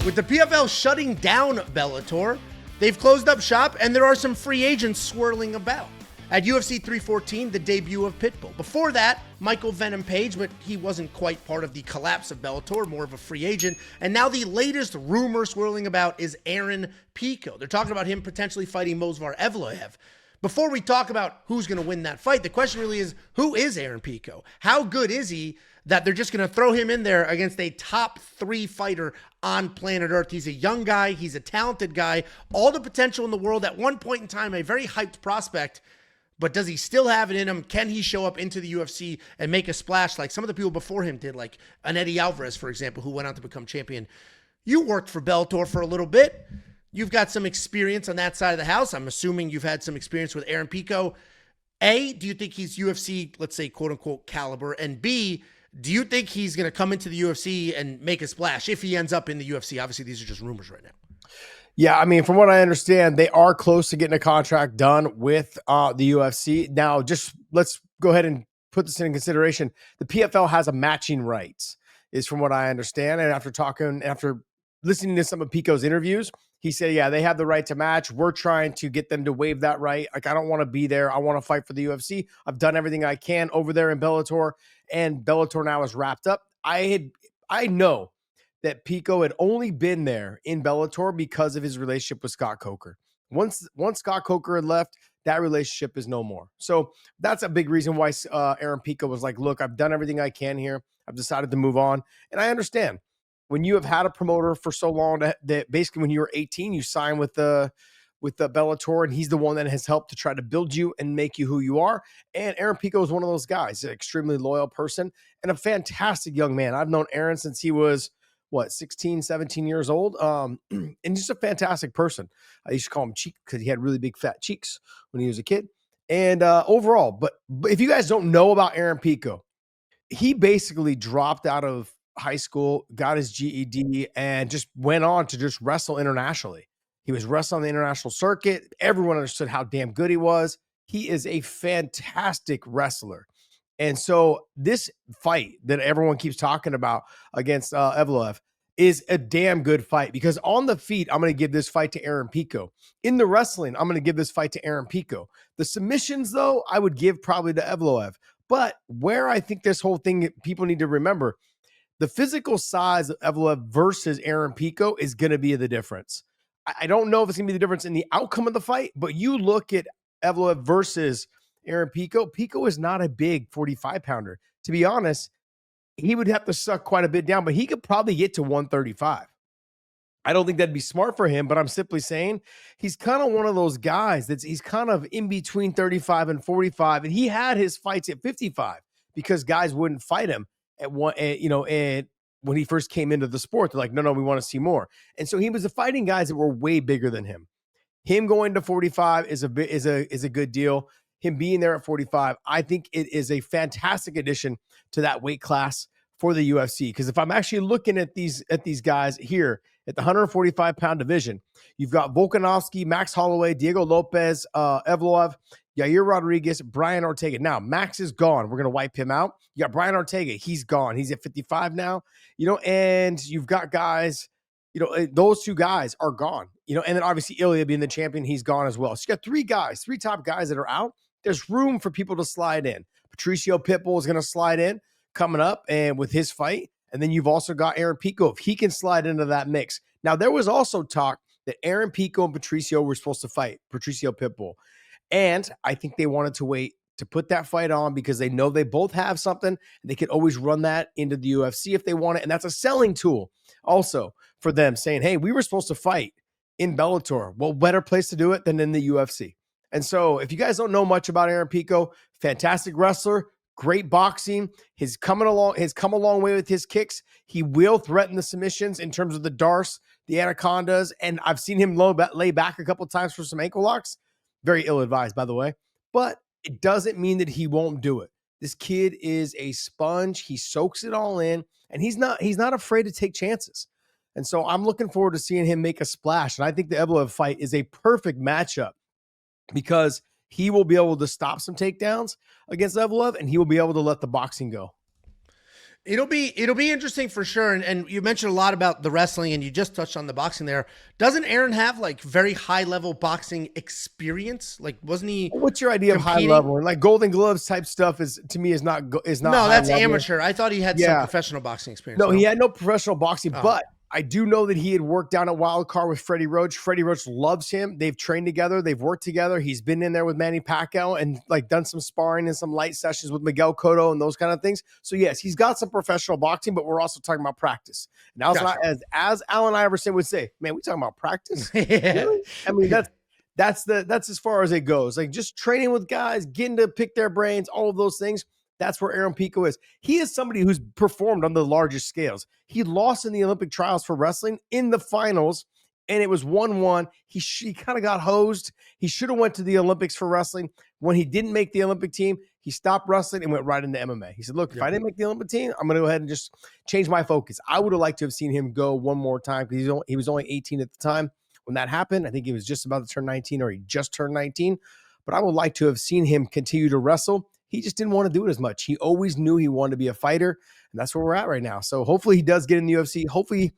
With the PFL shutting down Bellator, they've closed up shop and there are some free agents swirling about. At UFC 314, the debut of Pitbull. Before that, Michael Venom Page, but he wasn't quite part of the collapse of Bellator, more of a free agent. And now the latest rumor swirling about is Aaron Pico. They're talking about him potentially fighting Movsar Evloev. Before we talk about who's going to win that fight, the question really is, who is Aaron Pico? How good is he that they're just going to throw him in there against a top 3 fighter on planet Earth? He's a young guy. He's a talented guy. All the potential in the world. At one point in time, a very hyped prospect. But does he still have it in him? Can he show up into the UFC and make a splash like some of the people before him did, like an Eddie Alvarez, for example, who went on to become champion? You worked for Bellator for a little bit. You've got some experience on that side of the house. I'm assuming you've had some experience with Aaron Pico. A, do you think he's UFC, let's say, quote-unquote, caliber? And B, do you think he's going to come into the UFC and make a splash if he ends up in the UFC? Obviously, these are just rumors right now. Yeah, I mean, from what I understand, they are close to getting a contract done with the UFC. Now, just let's go ahead and put this in consideration. The PFL has a matching rights, is from what I understand. And after listening to some of Pico's interviews, he said, yeah, they have the right to match. We're trying to get them to waive that right. Like, I don't want to be there. I want to fight for the UFC. I've done everything I can over there in Bellator, and Bellator now is wrapped up. I know that Pico had only been there in Bellator because of his relationship with Scott Coker. Once Scott Coker had left, that relationship is no more. So that's a big reason why Aaron Pico was like, look, I've done everything I can here. I've decided to move on. And I understand. When you have had a promoter for so long that basically when you were 18, you signed with the Bellator, and he's the one that has helped to try to build you and make you who you are. And Aaron Pico is one of those guys, an extremely loyal person and a fantastic young man. I've known Aaron since he was 16, 17 years old. And just a fantastic person. I used to call him Cheek because he had really big fat cheeks when he was a kid. And overall, but if you guys don't know about Aaron Pico, he basically dropped out of high school, got his GED, and just went on to just wrestle internationally. He was wrestling on the international circuit. Everyone understood how damn good he was. He is a fantastic wrestler. And so this fight that everyone keeps talking about against Evloev is a damn good fight, because on the feet, I'm going to give this fight to Aaron Pico. In the wrestling, I'm going to give this fight to Aaron Pico. The submissions, though, I would give probably to Evloev. But where I think this whole thing, people need to remember, the physical size of Evloev versus Aaron Pico is going to be the difference. I don't know if it's going to be the difference in the outcome of the fight, but you look at Evloev versus Aaron Pico. Pico is not a big 45-pounder. To be honest, he would have to suck quite a bit down, but he could probably get to 135. I don't think that'd be smart for him, but I'm simply saying he's kind of one of those guys he's kind of in between 35 and 45, and he had his fights at 55 because guys wouldn't fight him at one, and when he first came into the sport. They're like, no, we want to see more. And so he was fighting guys that were way bigger than him. Him going to 45 is a good deal. Him being there at 45, I think it is a fantastic addition to that weight class for the UFC. Because if I'm actually looking at these guys here at the 145-pound division, you've got Volkanovski, Max Holloway, Diego Lopes, Evloev, Yair Rodriguez, Brian Ortega. Now, Max is gone. We're going to wipe him out. You got Brian Ortega. He's gone. He's at 55 now. And you've got guys, those two guys are gone. And then obviously Ilya being the champion, he's gone as well. So you got three top guys that are out. There's room for people to slide in. Patricio Pitbull is going to slide in coming up and with his fight. And then you've also got Aaron Pico, if he can slide into that mix. Now, there was also talk that Aaron Pico and Patricio were supposed to fight, Patricio Pitbull. And I think they wanted to wait to put that fight on because they know they both have something. They could always run that into the UFC if they want it. And that's a selling tool also for them, saying, hey, we were supposed to fight in Bellator. Well, better place to do it than in the UFC. And so if you guys don't know much about Aaron Pico, fantastic wrestler, great boxing, has come a long way with his kicks. He will threaten the submissions in terms of the Darce, the Anacondas, and I've seen him lay back a couple of times for some ankle locks. Very ill-advised, by the way. But it doesn't mean that he won't do it. This kid is a sponge. He soaks it all in, and he's not afraid to take chances. And so I'm looking forward to seeing him make a splash. And I think the Evloev fight is a perfect matchup because he will be able to stop some takedowns against Evloev, and he will be able to let the boxing go. It'll be interesting for sure. And you mentioned a lot about the wrestling, and you just touched on the boxing there. Doesn't Aaron have like very high level boxing experience? Like, wasn't he? What's your idea competing? of high level? And like Golden Gloves type stuff is to me is not. No, that's amateur. I thought he had some professional boxing experience. No, he had no professional boxing, but I do know that he had worked down at Wild Card with Freddie Roach. Freddie Roach loves him. They've trained together. They've worked together. He's been in there with Manny Pacquiao and like done some sparring and some light sessions with Miguel Cotto and those kind of things. So yes, he's got some professional boxing, but we're also talking about practice. Now, as Allen Iverson would say, man, we talking about practice. Really? I mean, that's as far as it goes. Like just training with guys, getting to pick their brains, all of those things. That's where Aaron Pico is. He is somebody who's performed on the largest scales. He lost in the Olympic trials for wrestling in the finals, and it was 1-1. He kind of got hosed. He should have went to the Olympics for wrestling. When he didn't make the Olympic team, he stopped wrestling and went right into MMA. He said, look, if I didn't make the Olympic team, I'm going to go ahead and just change my focus. I would have liked to have seen him go one more time because he was only 18 at the time when that happened. I think he was just about to turn 19 or he just turned 19. But I would like to have seen him continue to wrestle. He just didn't want to do it as much. He always knew he wanted to be a fighter, and that's where we're at right now. So hopefully he does get in the UFC. Hopefully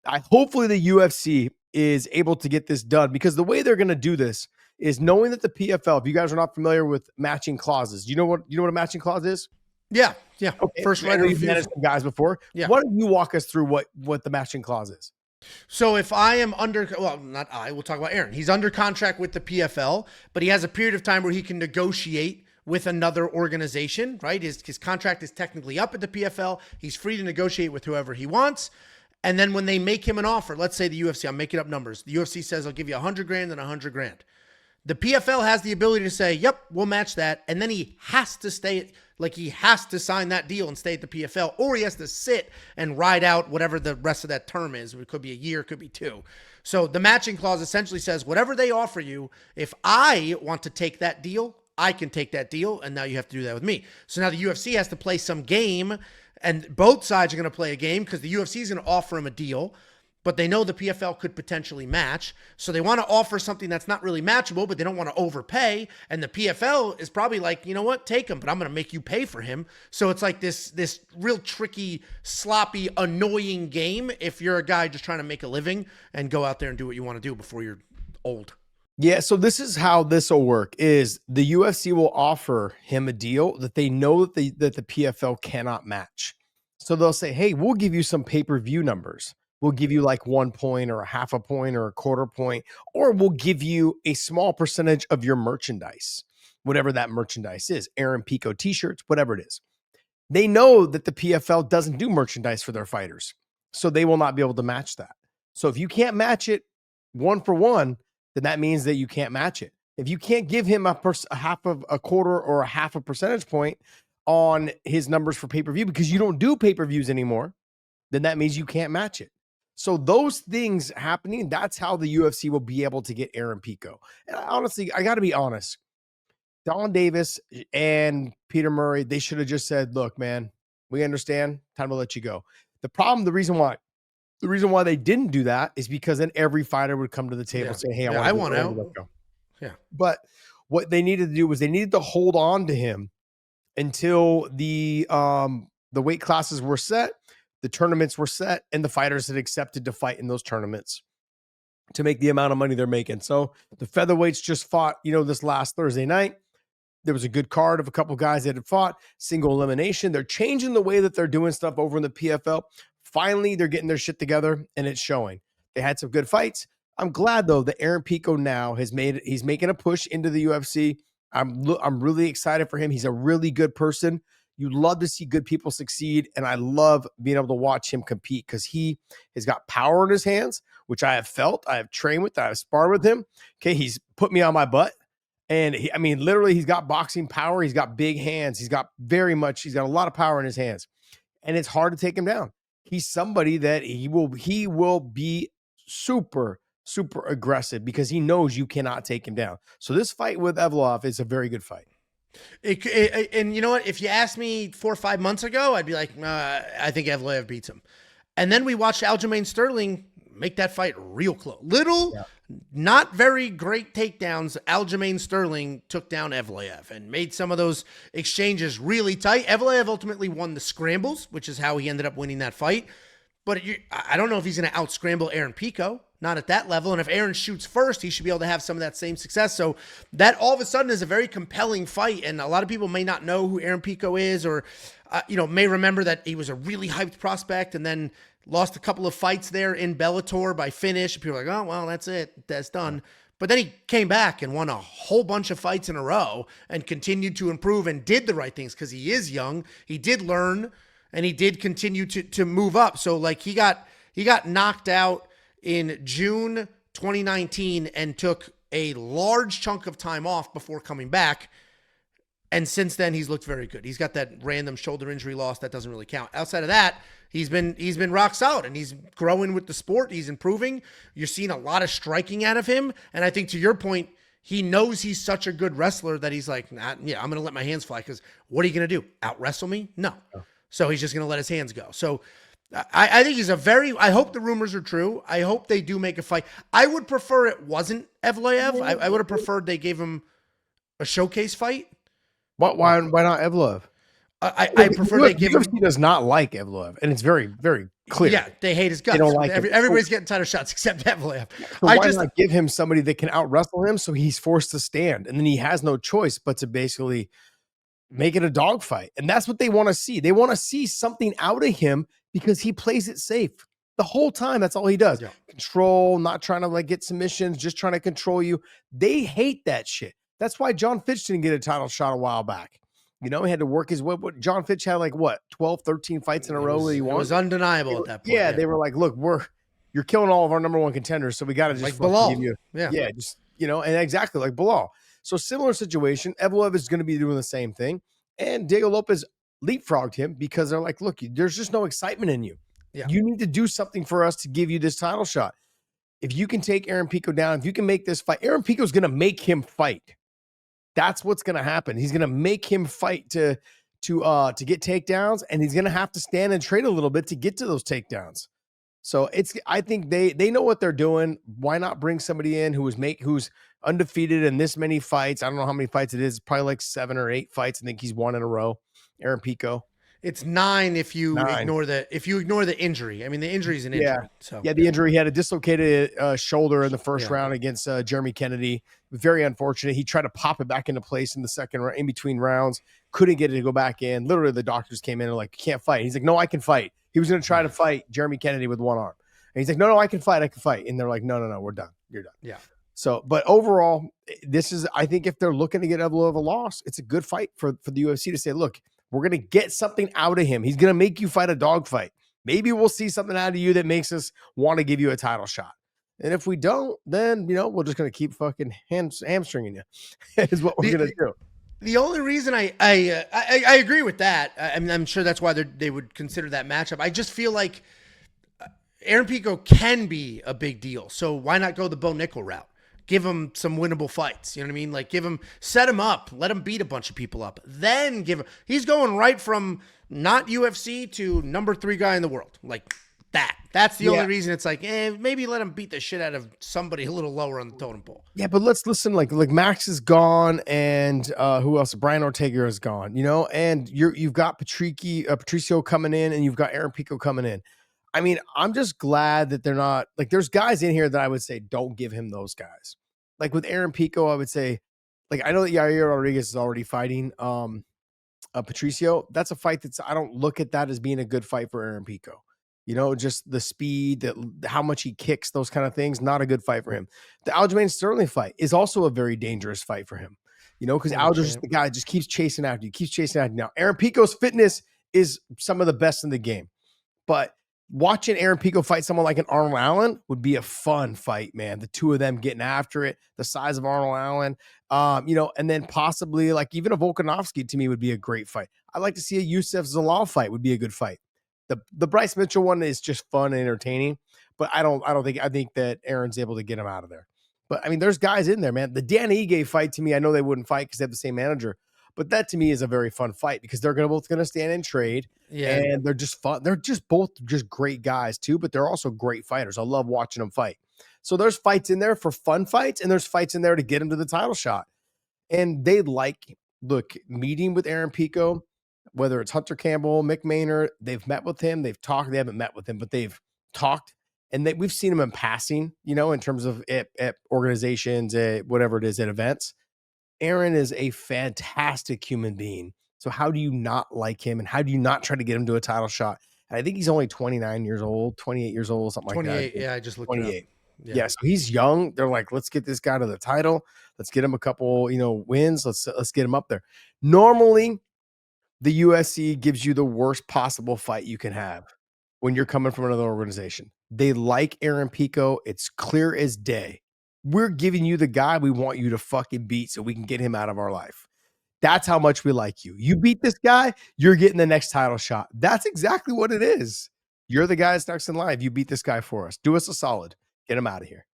the UFC is able to get this done, because the way they're going to do this is knowing that the PFL, if you guys are not familiar with matching clauses, you know what a matching clause is? Yeah. Okay. First right of refusal. You've managed some guys before. Yeah. Why don't you walk us through what the matching clause is? So if I am we'll talk about Aaron. He's under contract with the PFL, but he has a period of time where he can negotiate with another organization, right? His contract is technically up at the PFL. He's free to negotiate with whoever he wants. And then when they make him an offer, let's say the UFC, I'm making up numbers. The UFC says, I'll give you $100,000 and $100,000. The PFL has the ability to say, yep, we'll match that. And then he has to stay, like he has to sign that deal and stay at the PFL, or he has to sit and ride out whatever the rest of that term is. It could be a year, it could be 2. So the matching clause essentially says, whatever they offer you, if I want to take that deal, I can take that deal, and now you have to do that with me. So now the UFC has to play some game, and both sides are going to play a game because the UFC is going to offer him a deal, but they know the PFL could potentially match. So they want to offer something that's not really matchable, but they don't want to overpay. And the PFL is probably like, you know what, take him, but I'm going to make you pay for him. So it's like this real tricky, sloppy, annoying game if you're a guy just trying to make a living and go out there and do what you want to do before you're old. Yeah, so this is how this will work: is the UFC will offer him a deal that they know that the PFL cannot match. So they'll say, hey, we'll give you some pay-per-view numbers. We'll give you like 1 point or a half a point or a quarter point, or we'll give you a small percentage of your merchandise, whatever that merchandise is, Aaron Pico t-shirts, whatever it is. They know that the PFL doesn't do merchandise for their fighters, so they will not be able to match that. So if you can't match it 1 for 1, then that means that you can't match it. If you can't give him a half of a quarter or a half a percentage point on his numbers for pay-per-view because you don't do pay-per-views anymore, then that means you can't match it. So those things happening, that's how the UFC will be able to get Aaron Pico. And honestly, I got to be honest, Don Davis and Peter Murray, they should have just said, look, man, we understand, time to let you go. The reason why they didn't do that is because then every fighter would come to the table and say, hey, I want out. Yeah. But what they needed to do was they needed to hold on to him until the weight classes were set, the tournaments were set, and the fighters had accepted to fight in those tournaments to make the amount of money they're making. So the featherweights just fought, this last Thursday night. There was a good card of a couple guys that had fought single elimination. They're changing the way that they're doing stuff over in the PFL. Finally, they're getting their shit together, and it's showing. They had some good fights. I'm glad, though, that Aaron Pico now he's making a push into the UFC. I'm really excited for him. He's a really good person. You love to see good people succeed, and I love being able to watch him compete because he has got power in his hands, which I have felt. I have trained with. I have sparred with him. Okay, he's put me on my butt, and literally, he's got boxing power. He's got big hands. He's got a lot of power in his hands, and it's hard to take him down. He's somebody that he will be super, super aggressive because he knows you cannot take him down. So this fight with Evloev is a very good fight. And you know what? If you asked me 4 or 5 months ago, I'd be like, I think Evloev beats him. And then we watched Aljamain Sterling make that fight real close. not very great takedowns. Aljamain Sterling took down Evloev and made some of those exchanges really tight. Evloev ultimately won the scrambles, which is how he ended up winning that fight. But I don't know if he's going to out-scramble Aaron Pico, not at that level. And if Aaron shoots first, he should be able to have some of that same success. So that all of a sudden is a very compelling fight. And a lot of people may not know who Aaron Pico is, or may remember that he was a really hyped prospect and then lost a couple of fights there in Bellator by finish. People are like, oh, well, that's it. That's done. But then he came back and won a whole bunch of fights in a row and continued to improve and did the right things because he is young. He did learn and he did continue to move up. So like he got knocked out in June 2019 and took a large chunk of time off before coming back. And since then, he's looked very good. He's got that random shoulder injury loss that doesn't really count. Outside of that, he's been rock solid, and he's growing with the sport. He's improving. You're seeing a lot of striking out of him. And I think to your point, he knows he's such a good wrestler that he's like, I'm going to let my hands fly because what are you going to do? Out wrestle me? No. So he's just going to let his hands go. So I think I hope the rumors are true. I hope they do make a fight. I would prefer it wasn't Evloev. I would have preferred they gave him a showcase fight. Why not Evloev? I prefer they give him. He does not like Evloev, and it's very, very clear. Yeah, they hate his guts. They don't like everybody's getting title shots except Evloev. So why not give him somebody that can out wrestle him so he's forced to stand, and then he has no choice but to basically make it a dogfight. And that's what they want to see. They want to see something out of him because he plays it safe the whole time. That's all he does. Yeah. Control, not trying to like get submissions, just trying to control you. They hate that shit. That's why John Fitch didn't get a title shot a while back. He had to work his way. John Fitch had 12, 13 fights in a row that he won. It was undeniable at that point. Yeah, they were like, look, you're killing all of our number one contenders, so we got to just Bilal. give you. Yeah, just and exactly like Bilal. So similar situation. Evloev is going to be doing the same thing, and Diego Lopes leapfrogged him because they're like, look, there's just no excitement in you. Yeah. You need to do something for us to give you this title shot. If you can take Aaron Pico down, if you can make this fight, Aaron Pico is going to make him fight. That's what's going to happen. He's going to make him fight to get takedowns, and he's going to have to stand and trade a little bit to get to those takedowns. So I think they know what they're doing. Why not bring somebody in who's undefeated in this many fights? I don't know how many fights it is. Probably like 7 or 8 fights. I think he's won in a row. Aaron Pico. It's 9 if you ignore the injury. I mean, the injury is an injury. Yeah. So the injury. He had a dislocated shoulder in the first round against Jeremy Kennedy. Very unfortunate. He tried to pop it back into place in the second round, in between rounds. Couldn't get it to go back in. Literally, the doctors came in and like, you can't fight. He's like, no, I can fight. He was going to try to fight Jeremy Kennedy with one arm. And he's like, no, I can fight. And they're like, no, we're done. You're done. Yeah. So, but overall, I think if they're looking to get Evloev a loss, it's a good fight for the UFC to say, look, we're going to get something out of him. He's going to make you fight a dog fight. Maybe we'll see something out of you that makes us want to give you a title shot. And if we don't, then, we're just going to keep fucking hamstringing you is what we're going to do. The only reason I agree with that, I'm sure that's why they would consider that matchup. I just feel like Aaron Pico can be a big deal. So why not go the Bo Nickel route? Give him some winnable fights. You know what I mean? Like set him up, let him beat a bunch of people up. Then he's going right from not UFC to number 3 guy in the world. Like that. That's the only reason it's like, maybe let him beat the shit out of somebody a little lower on the totem pole. Yeah, but let's listen. Like Max is gone, and who else? Brian Ortega is gone. And you've got Patricio coming in, and you've got Aaron Pico coming in. I mean, I'm just glad that they're not like. There's guys in here that I would say don't give him those guys. Like with Aaron Pico, I would say, like I know that Yair Rodriguez is already fighting Patricio. That's a fight I don't look at that as being a good fight for Aaron Pico. Just the speed, how much he kicks, those kind of things, not a good fight for him. The Aljamain Sterling fight is also a very dangerous fight for him, because Alger's the guy just keeps chasing after you, Now, Aaron Pico's fitness is some of the best in the game, but watching Aaron Pico fight someone like an Arnold Allen would be a fun fight, man. The two of them getting after it, the size of Arnold Allen, and then possibly like even a Volkanovski to me would be a great fight. I'd like to see a Youssef Zalal fight would be a good fight. The Bryce Mitchell one is just fun and entertaining, but I think that Aaron's able to get him out of there. But I mean, there's guys in there, man. The Dan Ige fight to me, I know they wouldn't fight because they have the same manager, but that to me is a very fun fight because they're both going to stand and trade. Yeah. And they're just fun. They're just both just great guys too, but they're also great fighters. I love watching them fight. So there's fights in there for fun fights, and there's fights in there to get him to the title shot. And they look, meeting with Aaron Pico, whether it's Hunter Campbell, Mick Maynard, they've met with him, they've talked, they haven't met with him, but they've talked, and we've seen him in passing, in terms of at organizations, whatever it is, at events. Aaron is a fantastic human being. So how do you not like him, and how do you not try to get him to a title shot? And I think he's only 29 years old, 28 years old, something like that. 28, yeah, I just looked 28. It up. Yeah, so he's young. They're like, let's get this guy to the title. Let's get him a couple, wins. Let's get him up there. Normally, the UFC gives you the worst possible fight you can have when you're coming from another organization. They like Aaron Pico. It's clear as day. We're giving you the guy we want you to fucking beat so we can get him out of our life. That's how much we like you. You beat this guy, you're getting the next title shot. That's exactly what it is. You're the guy that's next in line. You beat this guy for us. Do us a solid. Get him out of here.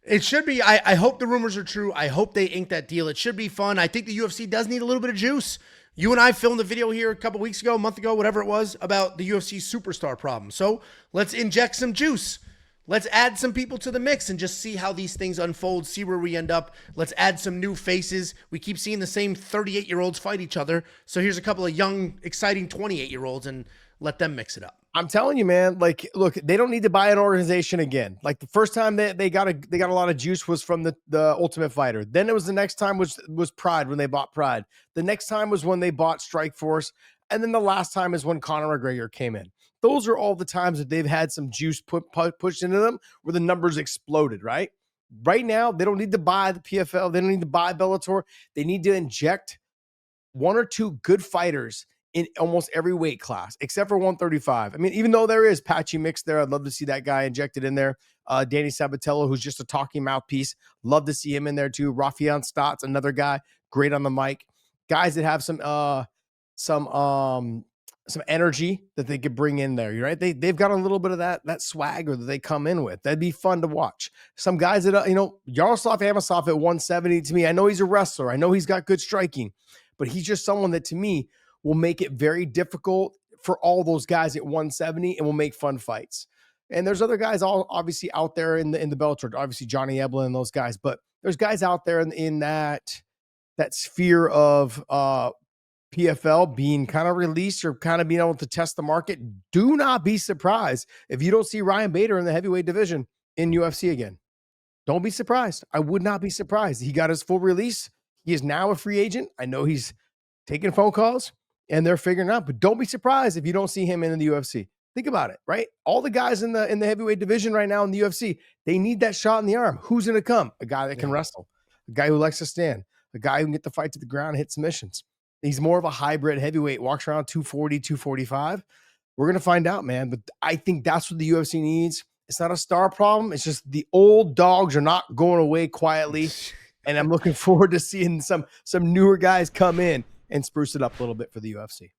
It should be. I hope the rumors are true. I hope they ink that deal. It should be fun. I think the UFC does need a little bit of juice. You and I filmed a video here a couple weeks ago, a month ago, whatever it was, about the UFC superstar problem. So let's inject some juice. Let's add some people to the mix and just see how these things unfold, see where we end up. Let's add some new faces. We keep seeing the same 38-year-olds fight each other. So here's a couple of young, exciting 28-year-olds and let them mix it up. I'm telling you, man, look, they don't need to buy an organization again. Like the first time they got a lot of juice was from the Ultimate Fighter. Then it was the next time was Pride, when they bought Pride. The next time was when they bought Strikeforce. And then the last time is when Conor McGregor came in. Those are all the times that they've had some juice pushed into them where the numbers exploded, right? Right now, they don't need to buy the PFL. They don't need to buy Bellator. They need to inject one or two good fighters in almost every weight class, except for 135. I mean, even though there is Patchy Mix there, I'd love to see that guy injected in there. Danny Sabatello, who's just a talking mouthpiece. Love to see him in there too. Rafian Stotts, another guy, great on the mic. Guys that have some energy that they could bring in there, right? They've got a little bit of that swagger that they come in with. That'd be fun to watch. Some guys that, Yaroslav Amosov at 170, to me, I know he's a wrestler. I know he's got good striking, but he's just someone that, to me, will make it very difficult for all those guys at 170 and will make fun fights. And there's other guys all obviously out there in the Bellator, obviously Johnny Eblin and those guys, but there's guys out there in that sphere of PFL being kind of released or kind of being able to test the market. Do not be surprised if you don't see Ryan Bader in the heavyweight division in UFC again. Don't be surprised. I would not be surprised. He got his full release. He is now a free agent. I know he's taking phone calls and they're figuring it out, but don't be surprised if you don't see him in the UFC. Think about it, right? All the guys in the heavyweight division right now in the UFC, they need that shot in the arm. Who's going to come? A guy that can wrestle, a guy who likes to stand, a guy who can get the fight to the ground and hit submissions. He's more of a hybrid heavyweight, walks around 240, 245. We're going to find out, man. But I think that's what the UFC needs. It's not a star problem. It's just the old dogs are not going away quietly. And I'm looking forward to seeing some newer guys come in and spruce it up a little bit for the UFC.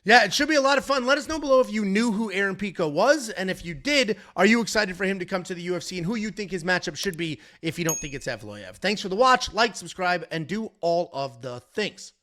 Yeah, it should be a lot of fun. Let us know below if you knew who Aaron Pico was. And if you did, are you excited for him to come to the UFC and who you think his matchup should be if you don't think it's Evloev? Thanks for the watch. Like, subscribe, and do all of the things.